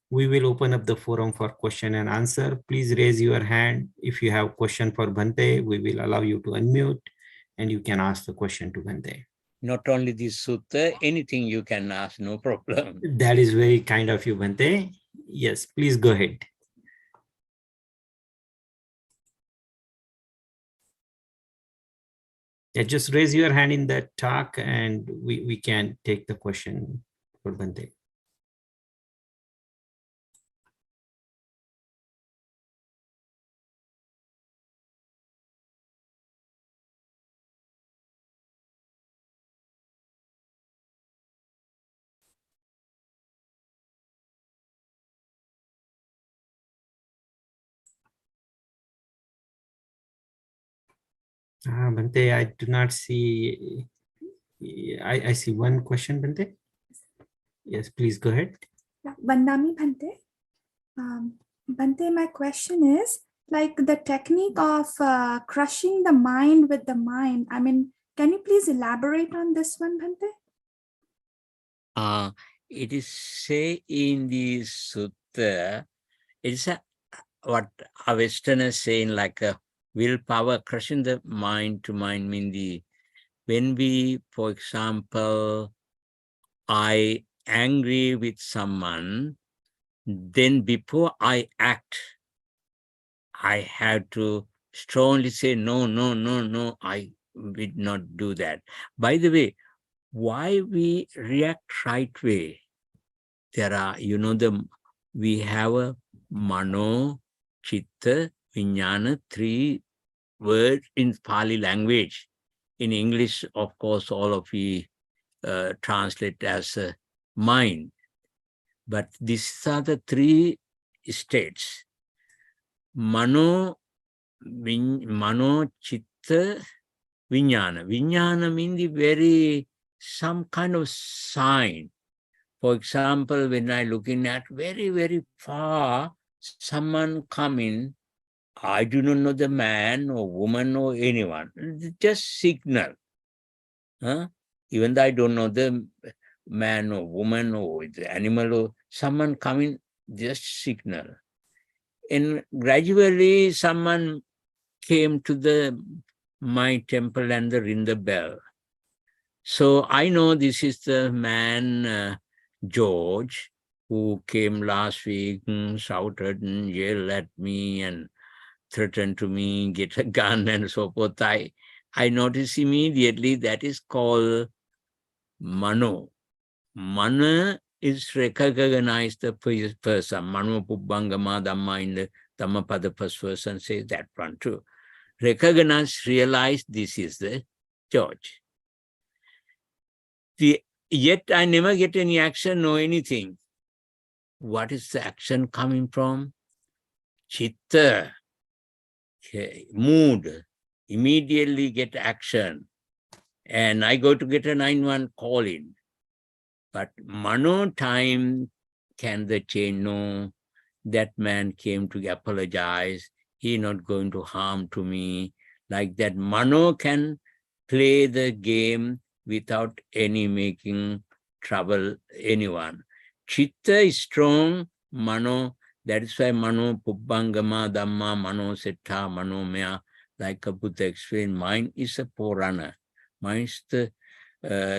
We will open up the forum for question and answer. Please raise your hand. If you have question for Bhante, we will allow you to unmute and you can ask the question to Bhante. Not only this sutta, anything you can ask, no problem. That is very kind of you, Bhante. Yes, please go ahead. Yeah, just raise your hand in that talk and we can take the question for Bhante. Bhante, I do not see. I see one question, Bhante. Yes, please go ahead. Yeah, Vandami Bhante. Bhante, my question is like the technique of crushing the mind with the mind. I mean, can you please elaborate on this one, Bhante? It is say in the Sutta, it's what a Westerner saying like a willpower, crushing the mind to mind, mean when we, for example, I angry with someone, then before I act, I have to strongly say, no, no, no, no, I will not do that. By the way, why we react right way? There are, we have a mano, chitta, vijnana, 3 words in Pali language. In English, of course, all of you translate as mind. But these are the 3 states. Mano, chitta, vijnana. Vijnana means the very, some kind of sign. For example, when I looking at very, very far, someone coming, I do not know the man or woman or anyone, just signal. Huh? Even though I don't know the man or woman or the animal or someone coming, just signal. And gradually someone came to my temple and ring the bell. So I know this is the man, George, who came last week and shouted and yelled at me and threatened to me, get a gun and so forth. I noticed immediately that is called mano. Mana is recognize the person. Mano pubbangama dhamma in the Dhammapada first verse says that one too. Recognize, realize this is the George. Yet I never get any action or anything. What is the action coming from? Chitta, mood, immediately get action. And I go to get a 911 call in. But mano time can the change? No, that man came to apologize. He not going to harm to me. Like that, mano can play the game without any making trouble anyone. Chitta is strong, mano, that is why mano pubbangama dhamma mano setta mano maya, like a Buddha explained, mind is a forerunner, mind is the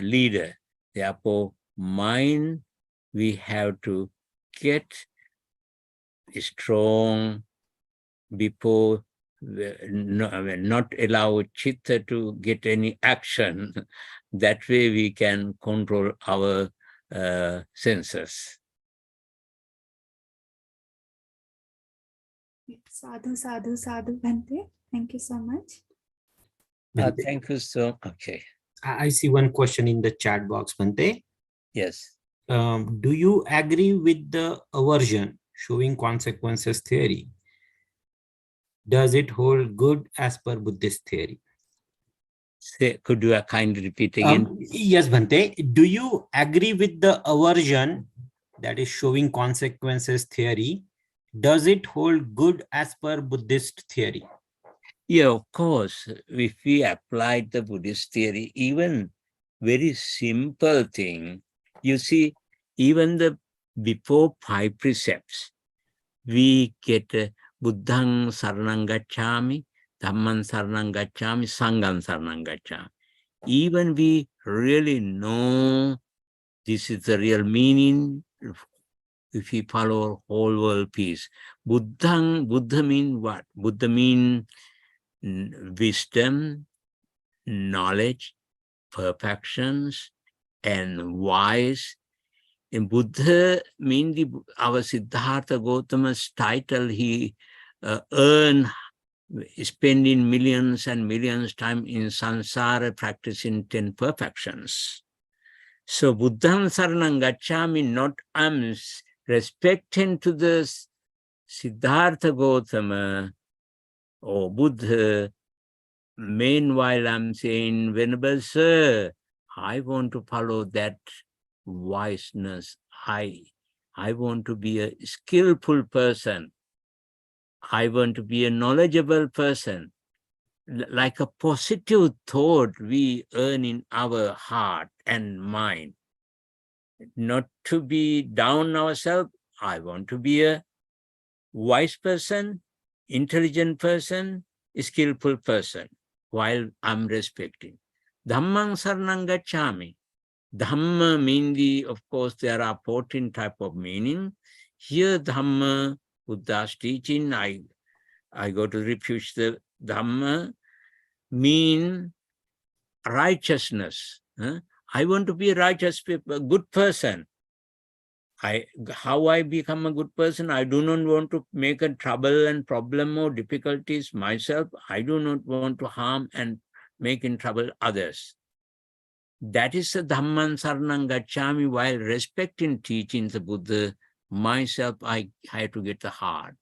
leader. Therefore, mind we have to get strong before not allow chitta to get any action. That way we can control our senses. Sadhu, sadhu, sadhu, Bhante. Thank you so much. Thank you so much. Okay. I see one question in the chat box, Bhante. Yes. Do you agree with the aversion showing consequences theory? Does it hold good as per Buddhist theory? Could you kindly repeat again? Yes, Bhante. Do you agree with the aversion that is showing consequences theory? Does it hold good as per Buddhist theory? Yeah, of course. If we applied the Buddhist theory, even very simple thing, you see, even before 5 precepts, we get Buddhang saranang gacchami, Dhammang saranang gacchami, Sanghang saranang gacchami. Even we really know this is the real meaning, if we follow whole world peace. Buddha mean what? Buddha mean wisdom, knowledge, perfections, and wise. And Buddha means our Siddhartha Gautama's title he earned spending millions and millions time in samsara practicing 10 perfections. So Buddham Saranam Gacchami, not I'm respecting to the Siddhartha Gautama or Buddha, Meanwhile, I'm saying, Venerable Sir, I want to follow that wiseness. I want to be a skillful person. I want to be a knowledgeable person. Like a positive thought we earn in our heart and mind. Not to be down ourselves. I want to be a wise person, intelligent person, skillful person, while I'm respecting. Dhammang saranang gacchami. Dhamma means, of course, there are 14 type of meaning. Here, Dhamma, Buddha's teaching, I go to refuge the Dhamma, mean righteousness. I want to be a righteous people, a good person. How I become a good person? I do not want to make a trouble and problem or difficulties myself. I do not want to harm and make in trouble others. That is the Dhamman Saranang Gacchami. While respecting teachings of Buddha, myself, I have to get the heart.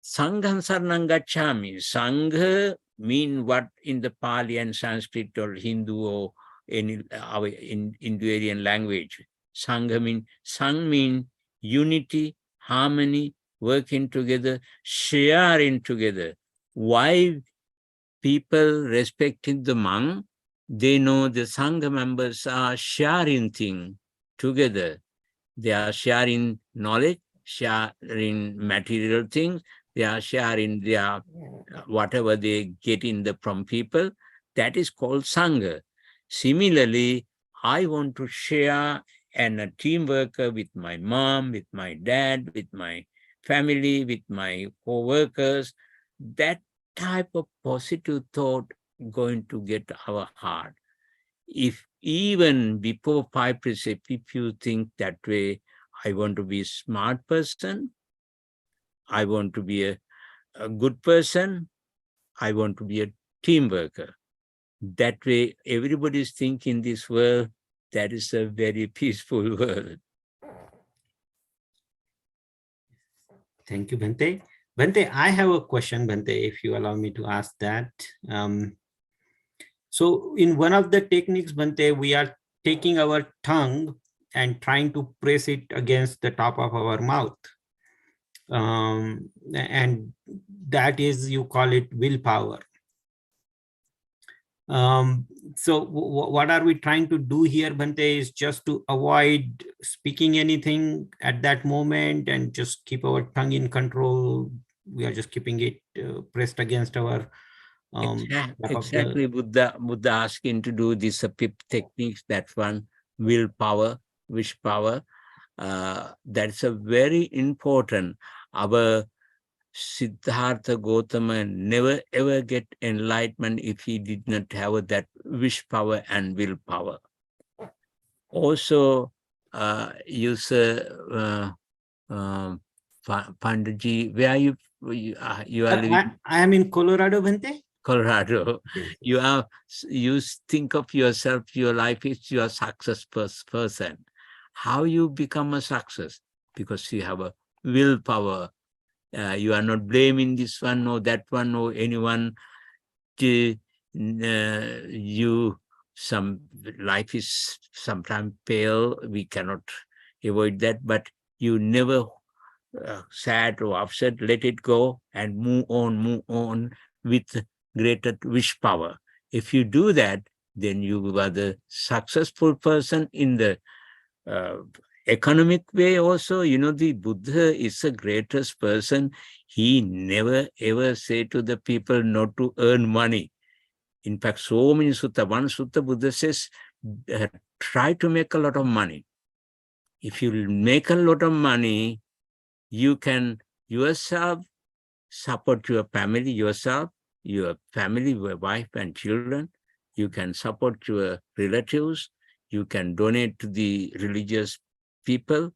Sanghan Saranang Gacchami. Sangha mean what in the Pali and Sanskrit or Hindu or any our Indo-Aryan language. Sangha mean, Sang mean unity, harmony, working together, sharing together. Why people respecting the monk? They know the Sangha members are sharing things together. They are sharing knowledge, sharing material things, they are sharing their whatever they get from people. That is called Sangha. Similarly, I want to share and a teamwork with my mom, with my dad, with my family, with my co-workers. That type of positive thought going to get our heart. If even before 5 precepts, if you think that way, I want to be a smart person, I want to be a good person, I want to be a team worker. That way, everybody's thinking in this world, that is a very peaceful world. Thank you, Bhante. Bhante, I have a question, Bhante, if you allow me to ask that. So in one of the techniques, Bhante, we are taking our tongue and trying to press it against the top of our mouth. And that is, you call it willpower. So what are we trying to do here, Bhante, is just to avoid speaking anything at that moment and just keep our tongue in control. We are just keeping it pressed against our exactly. Buddha asking to do this PIP techniques, that one, willpower, wish power. That's a very important. Our Siddhartha Gautama never ever get enlightenment if he did not have that wish power and willpower. Also, you say, Panditji, where you are living? I am in Colorado, Bhante. Colorado. Yes. You think of yourself, your life is your success person. How you become a success? Because you have a willpower. You are not blaming this one or that one or anyone. Some life is sometimes pale. We cannot avoid that, but you never sad or upset. Let it go and move on with greater wish power. If you do that, then you are the successful person in the economic way also. You know, the Buddha is the greatest person. He never ever say to the people not to earn money. In fact, so many sutta. One sutta Buddha says, try to make a lot of money. If you make a lot of money, you can yourself support your family, your family, your wife and children. You can support your relatives. You can donate to the religious people,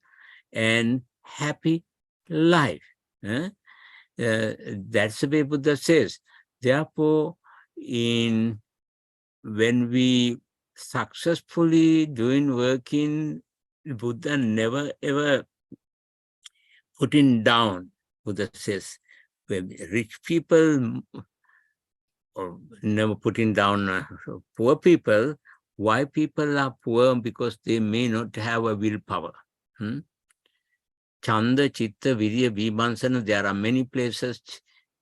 and happy life. That's the way Buddha says. Therefore, when we successfully working, Buddha never ever putting down. Buddha says, when rich people or never putting down poor people. Why people are poor? Because they may not have a willpower. Chanda, Chitta, Virya, Vibhansana, there are many places.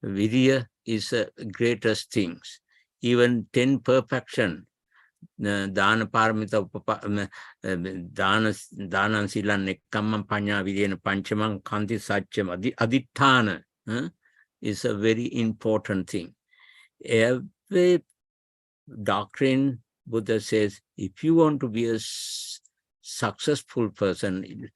Virya is the greatest things. Even 10 perfection. Dana paramita dana sila nekkamma panya videna panchamang kanti satcham aditthana is a very important thing. Every doctrine, Buddha says, if you want to be a successful person,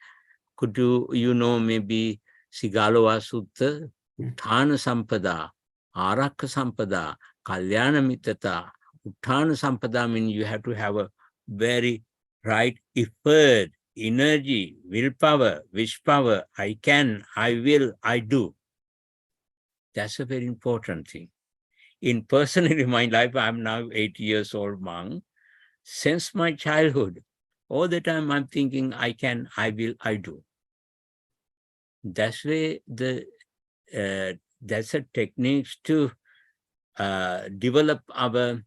could you know maybe Sigalova Sutta, Uthana Sampada, Arakka Sampada, Kalyana Mitata. Uthana Sampada means you have to have a very right effort, energy, willpower, wish power. I can, I will, I do. That's a very important thing. In personally my life, I'm now 80 years old monk. Since my childhood, all the time I'm thinking, I can, I will, I do. That's way that's a technique to develop our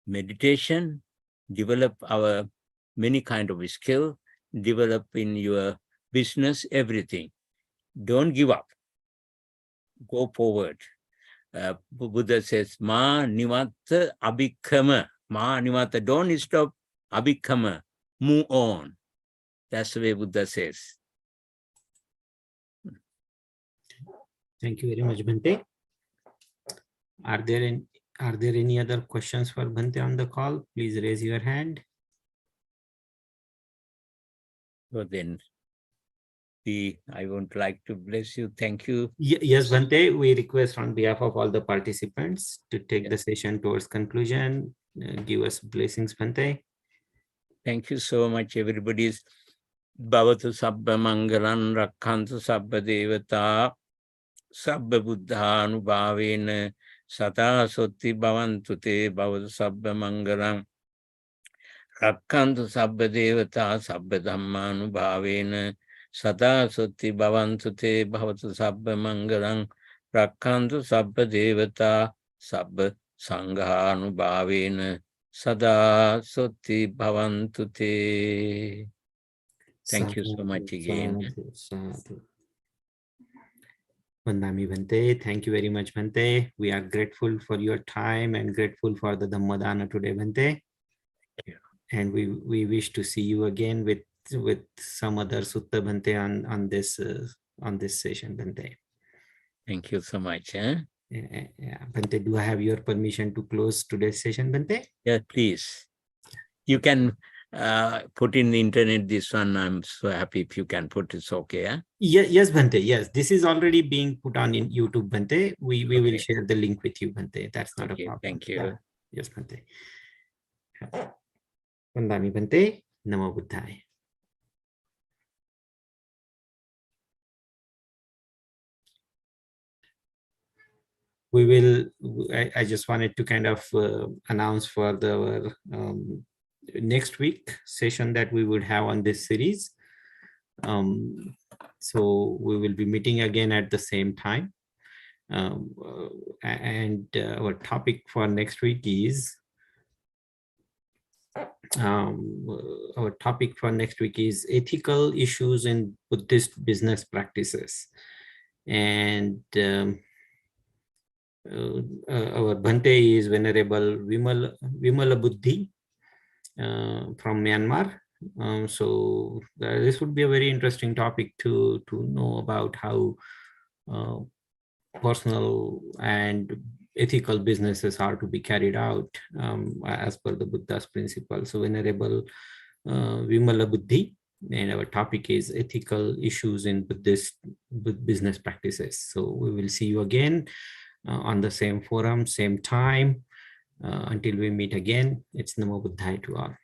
meditation, develop our many kind of skill, develop in your business, everything. Don't give up. Go forward. Buddha says, Ma nivatta abhikkama. Ma nivatta, don't stop. Abhikkama, move on. That's the way Buddha says. Thank you very much, Bhante. Are there any other questions for Bhante on the call? Please raise your hand. So then, I would like to bless you. Thank you. Yes, Bhante, we request on behalf of all the participants to take the session towards conclusion. Give us blessings, Bhante. Thank you so much, everybody. Bhavatu sabba mangalan rakhantu sabba devata sabba buddha anubhavena sata sotti bhavantu te bhavatu sabba mangalam rakhantu sabba devata sabba dhamma anubhavena sata sotti bhavantu te bhavatu sabba mangalam rakhantu sabba devata sabba sangha anubhavena sada sotti bhavantu te. Thank you so much again. Vandami Bhante, thank you very much, Bhante. We are grateful for your time and grateful for the Dhammadana today, Bhante. Yeah. And we wish to see you again with some other Sutta, Bhante, on this session, Bhante. Thank you so much. Yeah, Bhante, do I have your permission to close today's session, Bhante? Yeah, please. You can put in the internet this one. I'm so happy if you can put it. Okay. Huh? Yes, Bhante. Yes, this is already being put on in YouTube, Bhante. We will share the link with you, Bhante. That's not a problem. Thank you. Yeah. Yes, Bhante. Vandami Bhante, Namo Buddhaya. We will, I just wanted to kind of announce for the next week session that we would have on this series. So we will be meeting again at the same time. And our topic for next week is ethical issues in Buddhist business practices. And our Bhante is Venerable Vimala Buddhi from Myanmar. So this would be a very interesting topic to know about how personal and ethical businesses are to be carried out as per the Buddha's principle. So Venerable Vimala Buddhi, and our topic is ethical issues in Buddhist business practices. So we will see you again on the same forum, same time. Until we meet again, it's Namo Buddhaya to all.